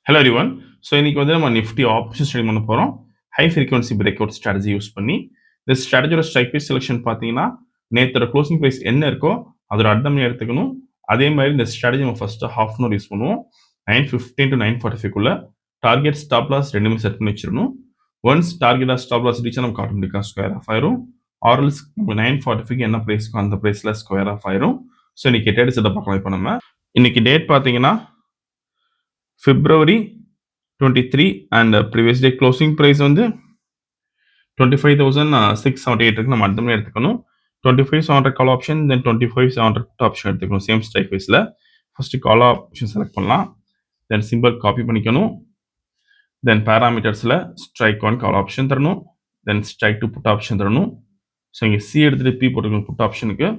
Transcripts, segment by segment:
Hello everyone. So இன்னைக்கு வந்து நம்ம நிஃப்டி ஆப்ஷன் ஸ்டடி பண்ண போகிறோம். High frequency break out strategy use பண்ணி இந்த ஸ்ட்ராட்டஜியோட ஸ்ட்ரைக் ப்ரைஸ் செலெக்ஷன் பார்த்தீங்கன்னா நேற்றோட க்ளோசிங் ப்ரைஸ் என்ன இருக்கோ அதோட அர்த்தம் எடுத்துக்கணும். அதே மாதிரி இந்த ஸ்ட்ராட்டஜி நம்ம first half an hour use பண்ணுவோம். 9:15 to 9:45 டார்கெட் ஸ்டாப் லாஸ் ரெண்டுமே செட் பண்ணி வச்சிடணும். ஒன்ஸ் டார்கெட்டாக ஸ்டாப் லாஸ் ரீச் நமக்கு ஆட்டோமேட்டிக்காக ஸ்கொயர் ஆஃப் ஆயிரும். ஆர்எல்ஸ் 9:45 என்ன ப்ரைஸ்க்கோ அந்த ப்ரைஸில் ஸ்கொயர் ஆஃப் ஆயிரும். ஸோ இன்னைக்கு டேட் செட்டை பார்க்கலாம். இப்போ நம்ம இன்னைக்கு டேட் பார்த்தீங்கன்னா February 23 and previous day closing price வந்து 25,678 இருக்கு. நம்ம அடுத்த எடுத்துக்கணும். 25,700 call option then 25,700 put option எடுத்துக்கணும். சேம் ஸ்ட்ரைக் ப்ரைஸில் ஃபர்ஸ்ட் கால் ஆப்ஷன் செலக்ட் பண்ணலாம். தென் சிம்பிள் காப்பி பண்ணிக்கணும். தென் பேராமீட்டர்ஸில் ஸ்ட்ரைக் ஒன் கால் ஆப்ஷன் தரணும். Then strike two put option தரணும். ஸோ இங்கே சி எடுத்துகிட்டு பி போட்டுக்கணும் புட் ஆப்ஷனுக்கு.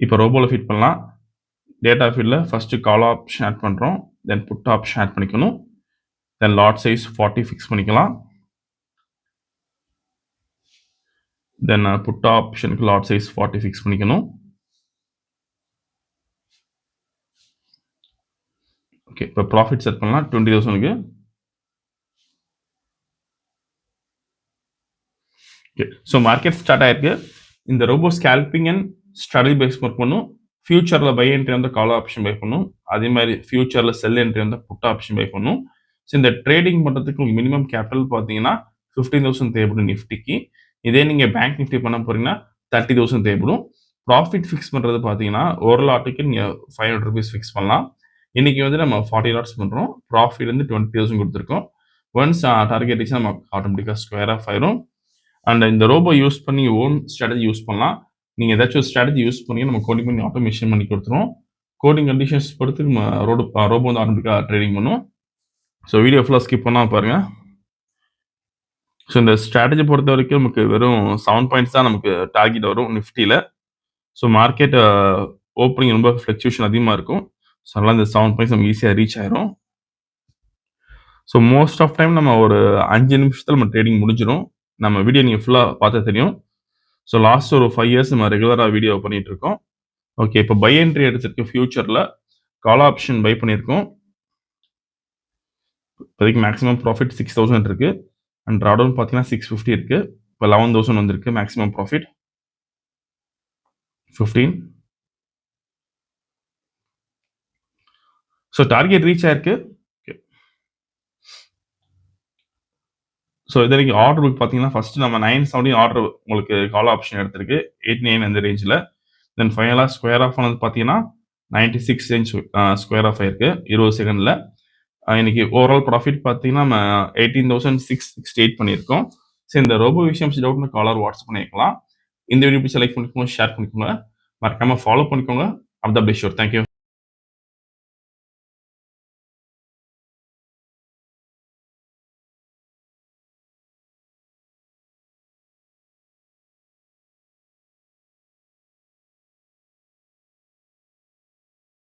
இப்போ ரோபோவில் ஃபிட் பண்ணலாம். டேட்டா ஃபீல்டில் ஃபஸ்ட்டு கால் ஆப்ஷன் ஆட் பண்ணுறோம். தென் புட் ஆப்ஷன் ஆட் பண்ணிக்கணும். தென் லாட் சைஸ் 40 ஃபிக்ஸ் பண்ணிக்கலாம். தென் புட் ஆப்ஷனுக்கு லாட் சைஸ் 40 ஃபிக்ஸ் பண்ணிக்கணும். ஓகே, இப்போ ப்ராஃபிட் செட் பண்ணலாம் 20,000க்கு. ஓகே, ஸோ மார்க்கெட் ஸ்டார்ட் ஆயிருக்கு. இந்த robo scalping and strategy base work பண்ணும். ஃபியூச்சரில் பை என்ட்ரி வந்து கால் ஆப்ஷன் பை பண்ணும். அதே மாதிரி ஃபியூச்சரில் செல் என்ட்ரி வந்து புட் ஆப்ஷன் பை பண்ணும். ஸோ இந்த ட்ரேடிங் பண்ணுறதுக்கு மினிமம் கேபிட்டல் பார்த்தீங்கன்னா 15,000 தேவைப்படும் நிஃப்டிக்கு. இதே நீங்கள் பேங்க் நிஃப்டி பண்ண போறீங்கன்னா 30,000 தேவைப்படும். ப்ராஃபிட் ஃபிக்ஸ் பண்ணுறது பார்த்தீங்கன்னா ஒரு லாட்டுக்கு நீங்கள் 500 rupees ஃபிக்ஸ் பண்ணலாம். இன்னைக்கு வந்து நம்ம 40 லாட்ஸ் பண்ணுறோம். ப்ராஃபிட் வந்து 20,000 கொடுத்துருக்கோம். ஒன்ஸ் டார்கெட் ரீச் நம்ம ஆட்டோமேட்டிக்காக ஸ்கொயர் ஆஃப் ஆயிரும். அண்ட் இந்த ரோபோ யூஸ் பண்ணி ஓன் ஸ்ட்ராட்டஜி யூஸ் பண்ணலாம். நீங்கள் ஏதாச்சும் ஒரு ஸ்ட்ராட்டஜி யூஸ் பண்ணி நம்ம கோடிங் பண்ணி ஆட்டோமேஷன் பண்ணி கொடுத்துருவோம். கோடிங் கண்டிஷன்ஸ் பொறுத்து நம்ம ரோபோ வந்து ஆட்டோமேட்டிக்காக ட்ரேடிங் பண்ணும். ஸோ வீடியோ ஃபுல்லாக ஸ்கிப் பண்ணால் பாருங்கள். ஸோ இந்த ஸ்ட்ராட்டஜி பொறுத்த வரைக்கும் நமக்கு வெறும் 7 பாயிண்ட்ஸ் தான் நமக்கு டார்கெட் வரும் நிஃப்டியில். ஸோ மார்க்கெட் ஓப்பனிங் ரொம்ப ஃப்ளக்சுவேஷன் அதிகமாக இருக்கும். ஸோ அதனால் இந்த 7 பாயிண்ட்ஸ் நமக்கு ஈஸியாக ரீச் ஆயிரும். ஸோ மோஸ்ட் ஆஃப் டைம் நம்ம ஒரு 5 நிமிஷத்தில் நம்ம ட்ரேடிங் முடிஞ்சிடும். நம்ம வீடியோ நீங்கள் ஃபுல்லாக பார்த்தா தெரியும். ஸோ லாஸ்ட் ஒரு 5 years நம்ம ரெகுலராக வீடியோ பண்ணிட்டு இருக்கோம். ஓகே, இப்போ பை என்ட்ரி எடுத்திருக்கு. ஃபியூச்சரில் கால் ஆப்ஷன் பை பண்ணியிருக்கோம். இப்போதைக்கு மேக்ஸிமம் ப்ராஃபிட் 6,000 இருக்கு. அண்ட் ட்ராடவுன் பார்த்தீங்கன்னா 650 இருக்கு. இப்போ 11,000 வந்திருக்கு. Maximum profit 15. So target reach ஆயிருக்கு. ஸோ இது வரைக்கும் ஆர்டர் புக் பார்த்தீங்கன்னா ஃபர்ஸ்ட் நம்ம 970 ஆர்டர் உங்களுக்கு கால் ஆப்ஷன் எடுத்திருக்கு. 89 அந்த ரேஞ்சில். தென் ஃபைனலாக ஸ்கொயர் ஆஃப் ஆனது பார்த்தீங்கன்னா 96 ரேஞ்ச் ஸ்கொயர் ஆஃப் ஆயிருக்கு 20 செகண்டில். இன்னைக்கு ஓவரால் ப்ராஃபிட் பார்த்தீங்கன்னா நம்ம 18,668 பண்ணியிருக்கோம். ஸோ இந்த ரோபோ விஷயம் டவுட்னு காலர் வாட்ஸ்அப் பண்ணிக்கலாம். இந்த வீடியோ பிடிச்ச லைக் பண்ணிக்கோங்க, ஷேர் பண்ணிக்கோங்க, மறக்காமல் ஃபாலோ பண்ணிக்கோங்க. அப்தா பிளேஷோர். தேங்க்யூ.